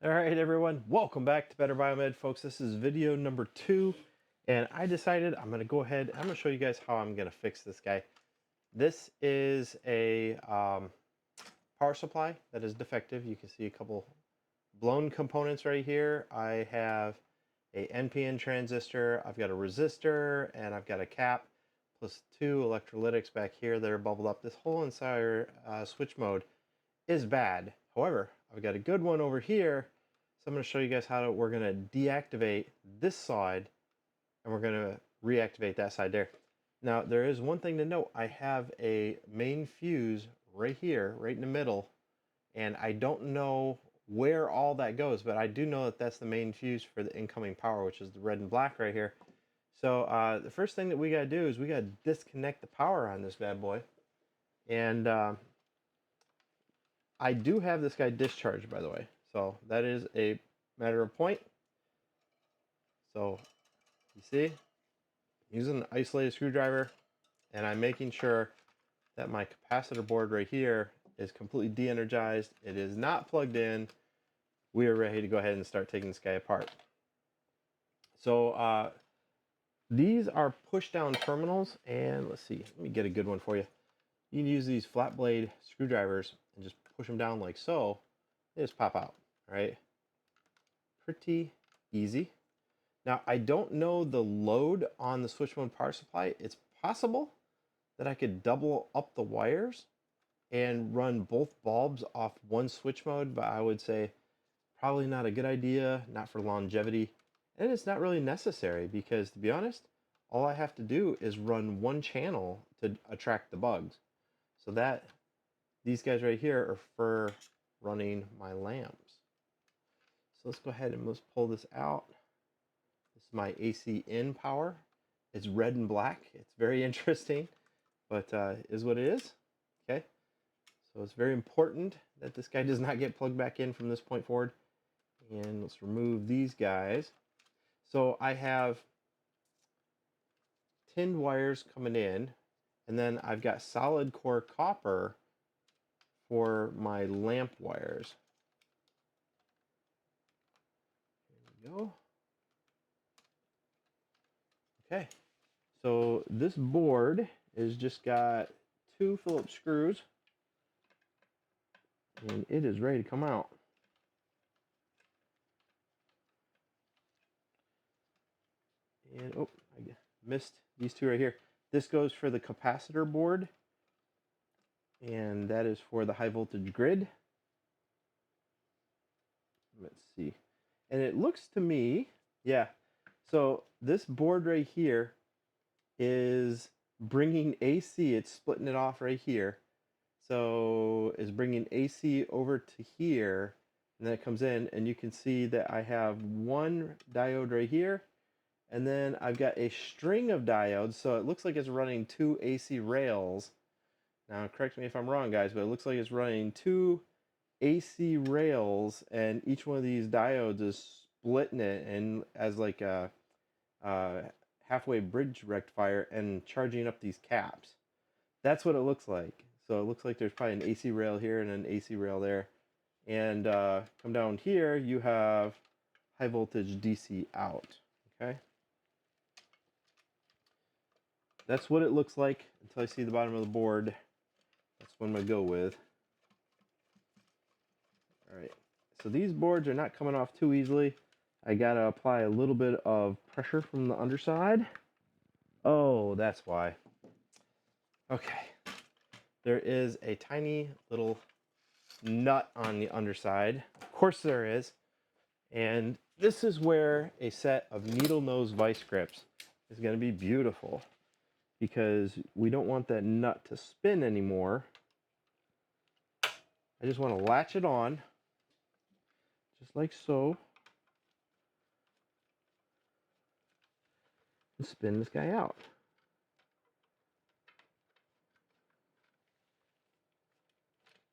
All right, everyone, welcome back to Better Biomed, folks. This is video number 2, and I decided I'm going to go ahead. I'm going to show you guys how I'm going to fix this guy. This is a power supply that is defective. You can see a couple blown components right here. I have a NPN transistor, I've got a resistor, and I've got a cap, plus 2 electrolytics back here that are bubbled up. This whole entire switch mode is bad. However, I've got a good one over here. So I'm going to show you guys how we're going to deactivate this side and we're going to reactivate that side there. Now, there is one thing to note. I have a main fuse right here, right in the middle, and I don't know where all that goes, but I do know that that's the main fuse for the incoming power, which is the red and black right here. So the first thing that we got to do is we got to disconnect the power on this bad boy. And I do have this guy discharged, by the way. So that is a matter of point. So you see, I'm using an isolated screwdriver, and I'm making sure that my capacitor board right here is completely de-energized. It is not plugged in. We are ready to go ahead and start taking this guy apart. So these are push down terminals, and let's see, let me get a good one for you. You can use these flat blade screwdrivers and just push them down like so. They just pop out, all right? Pretty easy. Now, I don't know the load on the switch mode power supply. It's possible that I could double up the wires and run both bulbs off one switch mode, but I would say probably not a good idea, not for longevity, and it's not really necessary because, to be honest, all I have to do is run one channel to attract the bugs. So that these guys right here are for running my lamps. So let's go ahead and let's pull this out. This is my AC in power. It's red and black. It's very interesting, but is what it is. Okay, so it's very important that this guy does not get plugged back in from this point forward. And let's remove these guys. So I have tinned wires coming in, and then I've got solid core copper for my lamp wires. There we go. Okay, so this board is just got 2 Phillips screws, and it is ready to come out. And oh, I missed these 2 right here. This goes for the capacitor board, and that is for the high voltage grid. Let's see. And it looks to me, yeah, so this board right here is bringing AC. It's splitting it off right here. So it's bringing AC over to here, and then it comes in, and you can see that I have one diode right here, and then I've got a string of diodes, so it looks like it's running 2 AC rails. Now, correct me if I'm wrong, guys, but it looks like it's running 2 AC rails, and each one of these diodes is splitting it and as like a halfway bridge rectifier and charging up these caps. That's what it looks like. So it looks like there's probably an AC rail here and an AC rail there. And come down here, you have high voltage DC out. Okay. That's what it looks like until I see the bottom of the board. That's what I'm going to go with. All right. So these boards are not coming off too easily. I got to apply a little bit of pressure from the underside. Oh, that's why. Okay. There is a tiny little nut on the underside. Of course there is. And this is where a set of needle nose vice grips is going to be beautiful, because we don't want that nut to spin anymore. I just want to latch it on, just like so, and spin this guy out.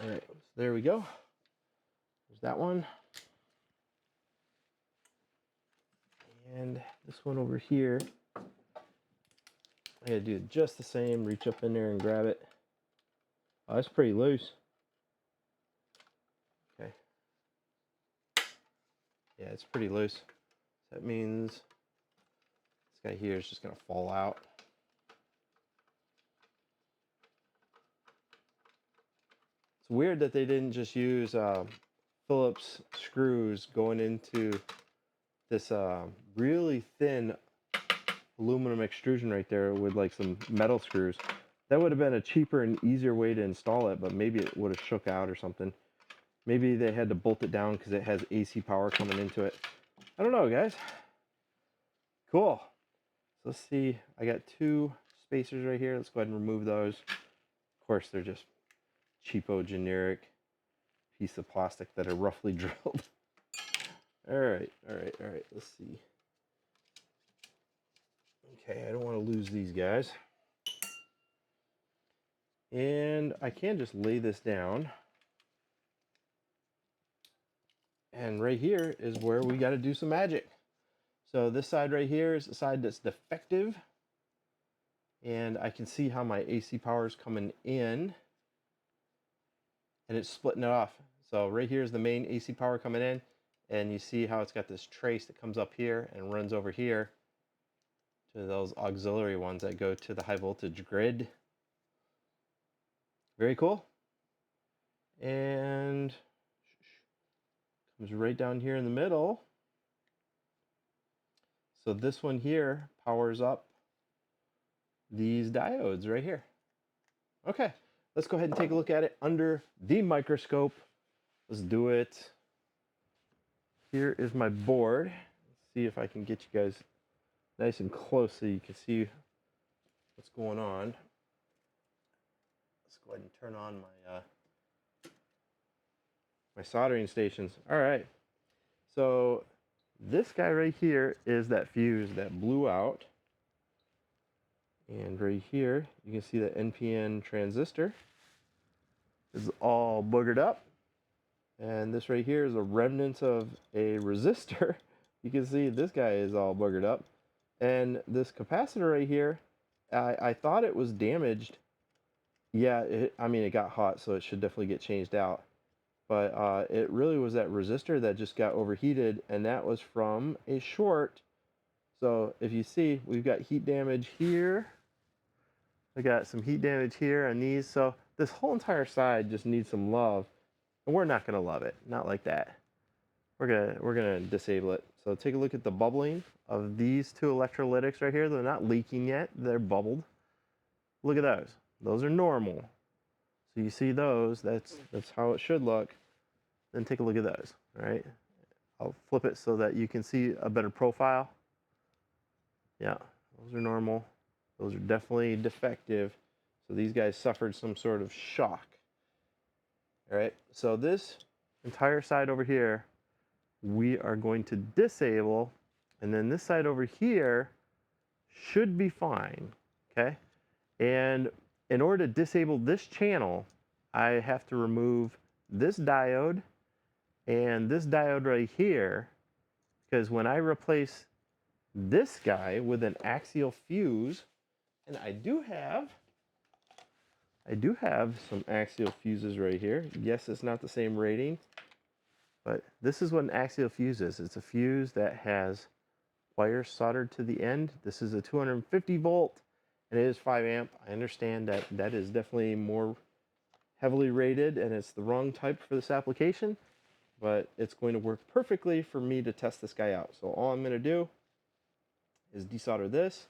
All right, so there we go. There's that one. And this one over here, I gotta do just the same, reach up in there and grab it. Oh, it's pretty loose. Okay. Yeah, it's pretty loose. That means this guy here is just going to fall out. It's weird that they didn't just use Phillips screws going into this really thin aluminum extrusion right there with like some metal screws. That would have been a cheaper and easier way to install it, but maybe it would have shook out or something. Maybe they had to bolt it down because it has AC power coming into it. I don't know, guys. Cool. So let's see. I got 2 spacers right here. Let's go ahead and remove those. Of course, they're just cheapo, generic piece of plastic that are roughly drilled. All right. Let's see. Okay, I don't want to lose these guys. And I can just lay this down. And right here is where we got to do some magic. So this side right here is the side that's defective. And I can see how my AC power is coming in. And it's splitting it off. So right here is the main AC power coming in. And you see how it's got this trace that comes up here and runs over here to those auxiliary ones that go to the high voltage grid. Very cool. And comes right down here in the middle. So this one here powers up these diodes right here. Okay, let's go ahead and take a look at it under the microscope. Let's do it. Here is my board. Let's see if I can get you guys nice and close so you can see what's going on. Let's go ahead and turn on my my soldering stations. All right, so this guy right here is that fuse that blew out. And right here, you can see the NPN transistor is all boogered up. And this right here is a remnant of a resistor. You can see this guy is all boogered up. And this capacitor right here, I thought it was damaged. Yeah, I mean, it got hot, so it should definitely get changed out. But it really was that resistor that just got overheated, and that was from a short. So if you see, we've got heat damage here. I got some heat damage here on these. So this whole entire side just needs some love. And we're not going to love it. Not like that. We're gonna disable it. So take a look at the bubbling of these 2 electrolytics right here. They're not leaking yet. They're bubbled. Look at those. Those are normal. So you see those. That's how it should look. Then take a look at those. All right. I'll flip it so that you can see a better profile. Yeah, those are normal. Those are definitely defective. So these guys suffered some sort of shock. All right, so this entire side over here, we are going to disable, and then this side over here should be fine, okay? And in order to disable this channel, I have to remove this diode and this diode right here, because when I replace this guy with an axial fuse, and I do have some axial fuses right here. Yes, it's not the same rating, but this is what an axial fuse is. It's a fuse that has wires soldered to the end. This is a 250 volt, and it is 5 amp. I understand that that is definitely more heavily rated, and it's the wrong type for this application, but it's going to work perfectly for me to test this guy out. So all I'm going to do is desolder this,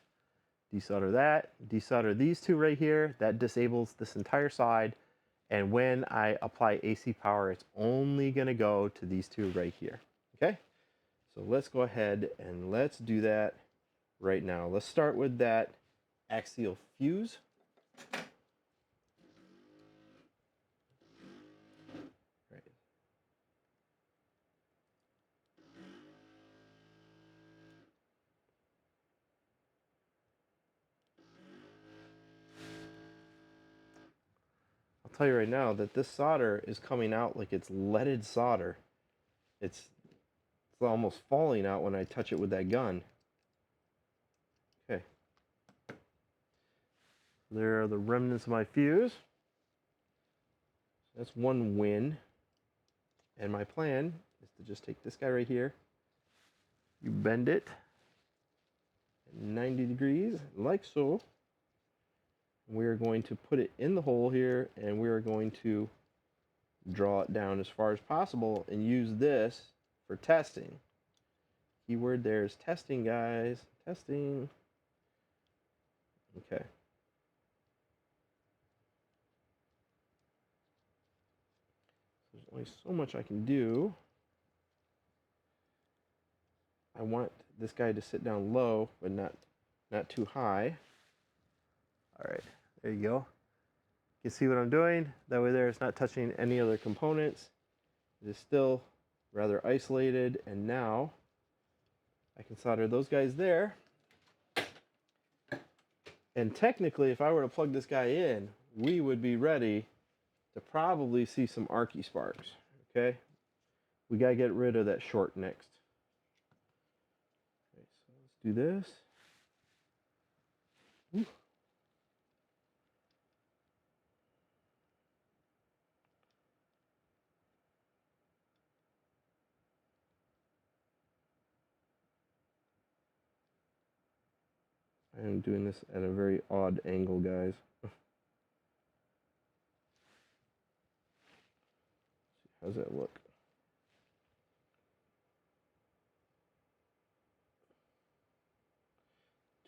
desolder that, desolder these 2 right here. That disables this entire side. And when I apply AC power, it's only going to go to these 2 right here. Okay? So let's go ahead and let's do that right now. Let's start with that axial fuse. Right. I'll tell you right now that this solder is coming out like it's leaded solder. It's almost falling out when I touch it with that gun. Okay. There are the remnants of my fuse. That's one win. And my plan is to just take this guy right here You bend it 90 degrees, like so. We're going to put it in the hole here, and we're going to draw it down as far as possible and use this for testing. Keyword there is testing, guys. Testing. Okay. There's only so much I can do. I want this guy to sit down low, but not too high. All right, there you go. You can see what I'm doing. That way there, it's not touching any other components. It is still rather isolated, and now I can solder those guys there. And technically, if I were to plug this guy in, we would be ready to probably see some arcy sparks. Okay, we gotta get rid of that short next. Okay, so let's do this. Ooh. I am doing this at a very odd angle, guys. How's that look?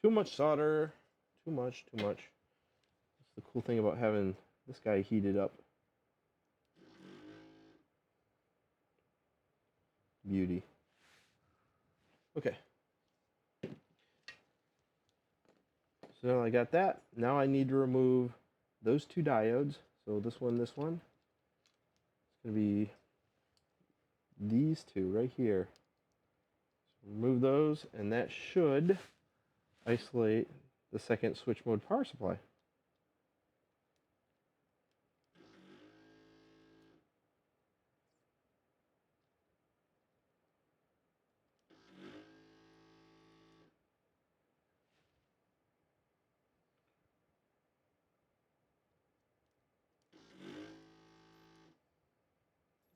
Too much solder. Too much. That's the cool thing about having this guy heated up. Beauty. Okay. So now I got that. Now I need to remove those two diodes. So this one. It's going to be these two right here. So remove those, and that should isolate the second switch mode power supply.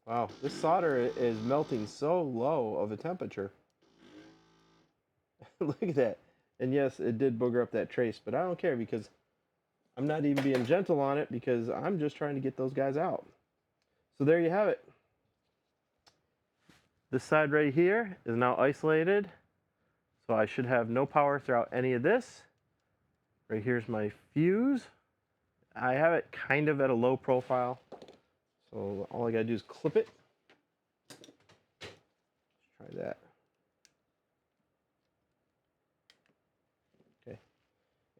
Wow, this solder is melting so low of a temperature. Look at that. And yes, it did booger up that trace, but I don't care because I'm not even being gentle on it because I'm just trying to get those guys out. So there you have it. This side right here is now isolated. So I should have no power throughout any of this. Right here's my fuse. I have it kind of at a low profile. So all I gotta do is clip it. Let's try that. Okay.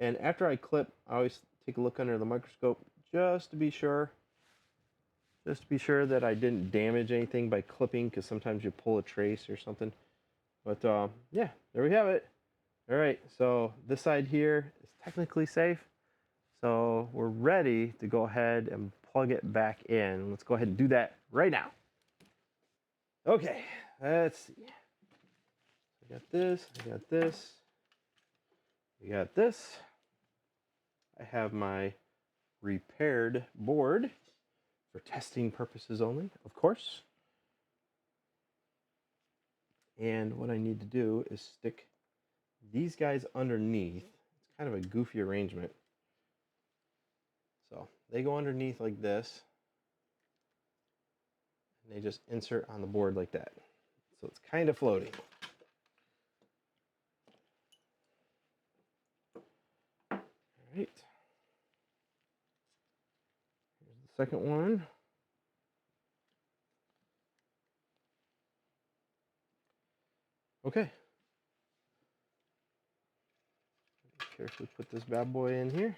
And after I clip, I always take a look under the microscope just to be sure. Just to be sure that I didn't damage anything by clipping, because sometimes you pull a trace or something. But yeah, there we have it. All right, so this side here is technically safe. So we're ready to go ahead and plug it back in. Let's go ahead and do that right now. Okay, let's see. I got this, I got this, we got this. I have my repaired board for testing purposes only, of course. And what I need to do is stick these guys underneath. It's kind of a goofy arrangement. So they go underneath like this, and they just insert on the board like that. So it's kind of floating. All right. Here's the second one. Okay. Carefully put this bad boy in here.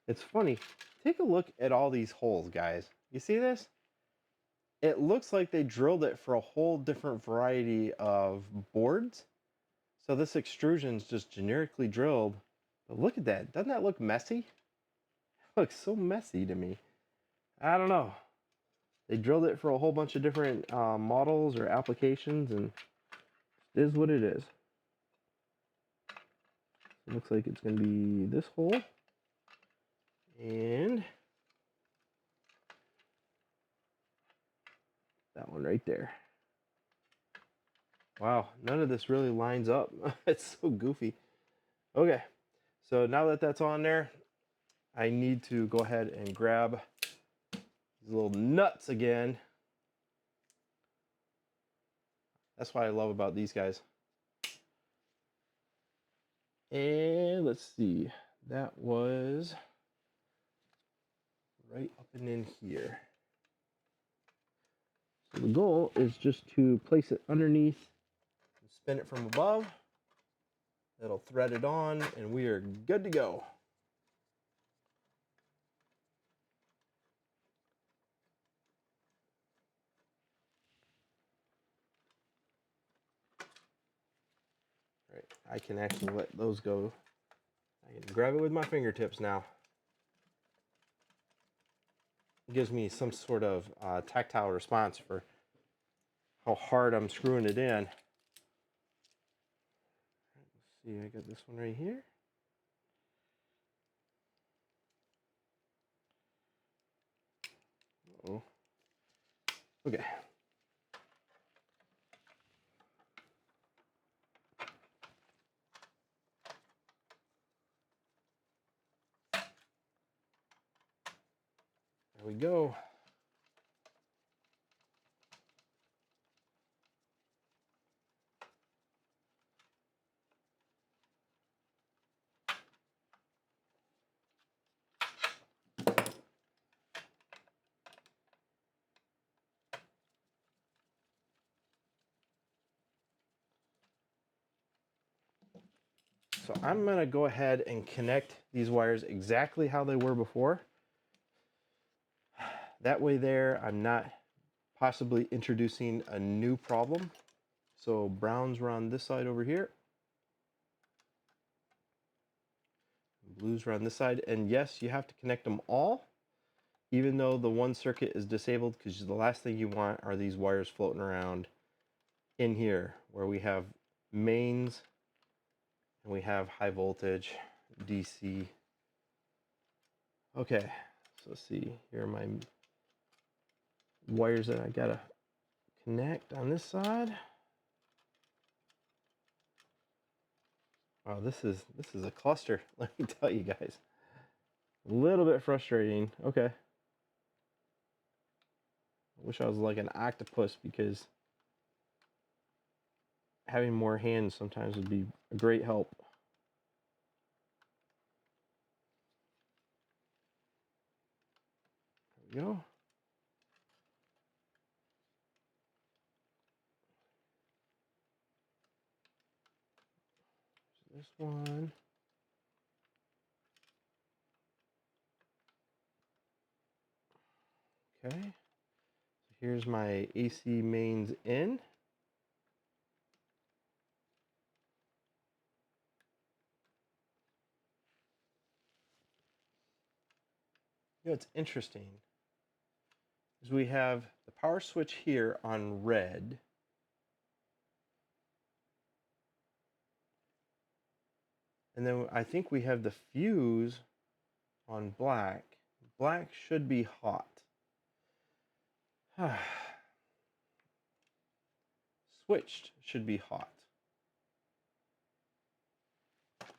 It's funny. Take a look at all these holes, guys. You see this? It looks like they drilled it for a whole different variety of boards. So this extrusion is just generically drilled. But look at that. Doesn't that look messy? It looks so messy to me. I don't know. They drilled it for a whole bunch of different models or applications, and it is what it is. It looks like it's going to be this hole. And That one right there. Wow, none of this really lines up. It's so goofy. Okay, so now that that's on there, I need to go ahead and grab these little nuts again. That's what I love about these guys. And let's see, that was right up and in here. So the goal is just to place it underneath and spin it from above. It'll thread it on and we are good to go. All right, I can actually let those go. I can grab it with my fingertips now. It gives me some sort of tactile response for how hard I'm screwing it in. Let's see, I got this one right here. Uh-oh. Okay. There we go. So I'm going to go ahead and connect these wires exactly how they were before. That way there, I'm not possibly introducing a new problem. So browns are on this side over here. Blues are on this side. And yes, you have to connect them all, even though the one circuit is disabled, because the last thing you want are these wires floating around in here where we have mains and we have high voltage DC. Okay, so let's see, here are my wires that I gotta connect on this side. Wow, this is a cluster, let me tell you guys. A little bit frustrating. Okay. I wish I was like an octopus, because having more hands sometimes would be a great help. There we go. This one. Okay. So here's my AC mains in. You know what's interesting is we have the power switch here on red. And then I think we have the fuse on black. Black should be hot. Switched should be hot. Let's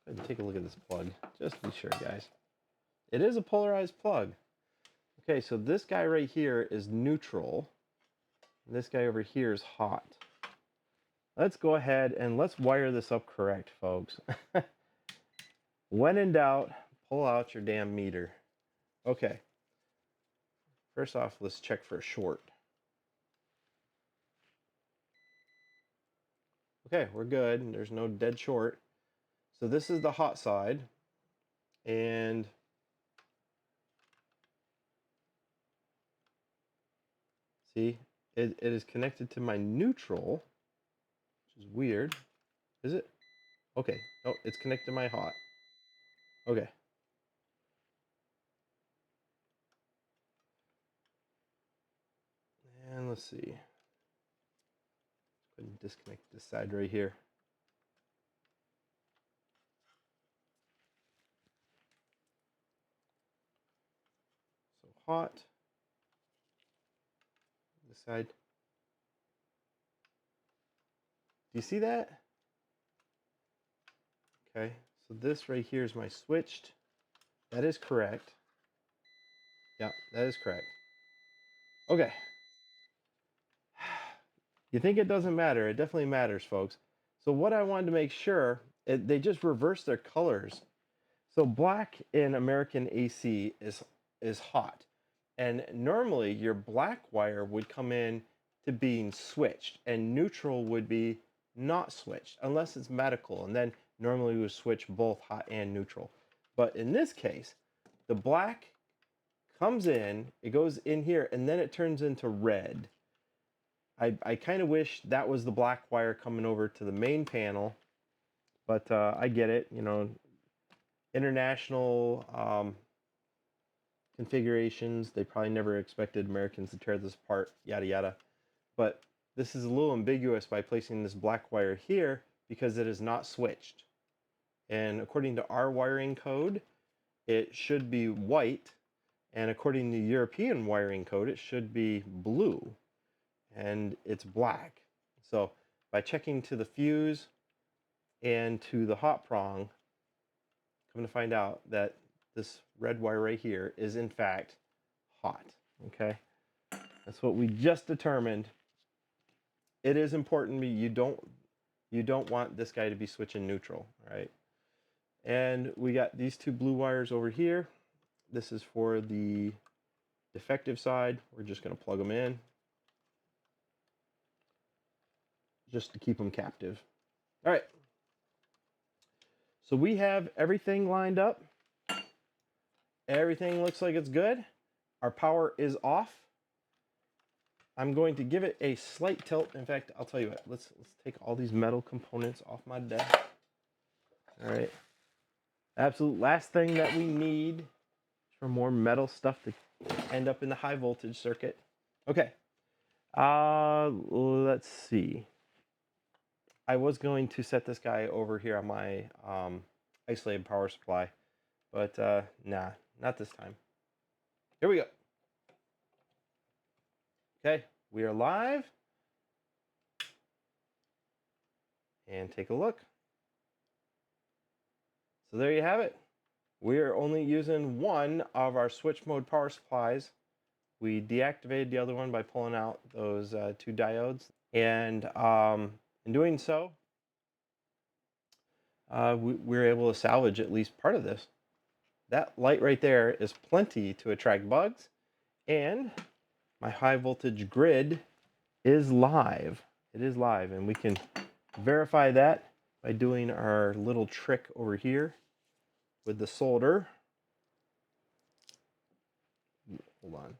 go ahead and take a look at this plug, just to be sure, guys. It is a polarized plug. Okay, so this guy right here is neutral. And this guy over here is hot. Let's go ahead and let's wire this up correct, folks. When in doubt, pull out your damn meter. Okay. First off, let's check for a short. Okay, we're good. There's no dead short. So this is the hot side. And see, it is connected to my neutral, which is weird. Is it? Okay. Oh, it's connected to my hot. Okay. And let's see. Let's go ahead and disconnect this side right here. So hot. side. Do you see that? Okay, so this right here is my switched. That is correct. Yeah, that is correct. Okay. You think it doesn't matter? It definitely matters, folks. So what I wanted to make sure, they just reverse their colors. So black in American AC is hot. And normally your black wire would come in to being switched, and neutral would be not switched unless it's medical, and then normally we would switch both hot and neutral. But in this case, the black comes in, it goes in here, and then it turns into red. I kind of wish that was the black wire coming over to the main panel, but I get it, you know, international configurations, they probably never expected Americans to tear this apart, yada yada. But this is a little ambiguous by placing this black wire here because it is not switched. And according to our wiring code, it should be white, and according to European wiring code, it should be blue, and it's black. So by checking to the fuse and to the hot prong, I'm going to find out that this red wire right here is in fact hot. Okay, that's what we just determined. It is important. You don't want this guy to be switching neutral, right? And we got these two blue wires over here. This is for the defective side. We're just going to plug them in just to keep them captive. All right. So we have everything lined up. Everything looks like it's good. Our power is off. I'm going to give it a slight tilt. In fact, I'll tell you what, let's take all these metal components off my desk. All right. Absolute last thing that we need for more metal stuff to end up in the high voltage circuit. Okay. Let's see. I was going to set this guy over here on my isolated power supply, but nah, not this time. Here we go. Okay, we are live. And take a look. So there you have it. We are only using one of our switch mode power supplies. We deactivated the other one by pulling out those two diodes. And in doing so, we're able to salvage at least part of this. That light right there is plenty to attract bugs. And my high voltage grid is live. It is live, and we can verify that by doing our little trick over here with the solder. Hold on. Let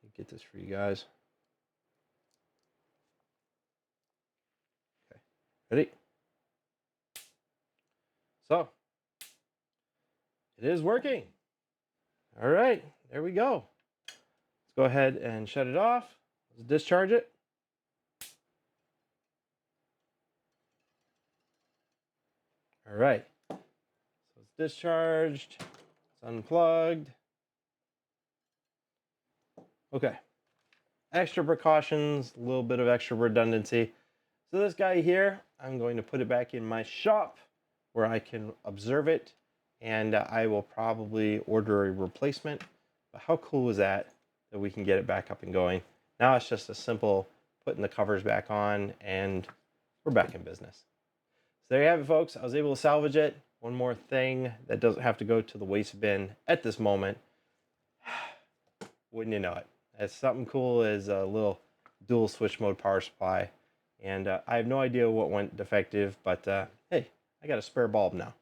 me get this for you guys. Okay, ready? So, it is working. All right, there we go. Let's go ahead and shut it off. Let's discharge it. All right, so it's discharged, it's unplugged. Okay, extra precautions, a little bit of extra redundancy. So this guy here, I'm going to put it back in my shop where I can observe it, and I will probably order a replacement. But how cool is that we can get it back up and going? Now it's just a simple putting the covers back on, and we're back in business. So there you have it, folks. I was able to salvage it. One more thing that doesn't have to go to the waste bin at this moment. Wouldn't you know it? It's something cool as a little dual switch mode power supply. And I have no idea what went defective, but hey, I got a spare bulb now.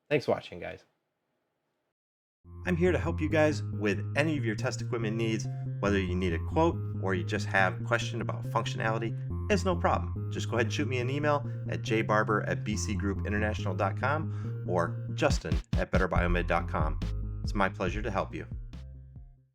Thanks for watching, guys. I'm here to help you guys with any of your test equipment needs, whether you need a quote or you just have a question about functionality. It's no problem. Just go ahead and shoot me an email at jbarber@bcgroupinternational.com or justin@betterbiomed.com. It's my pleasure to help you.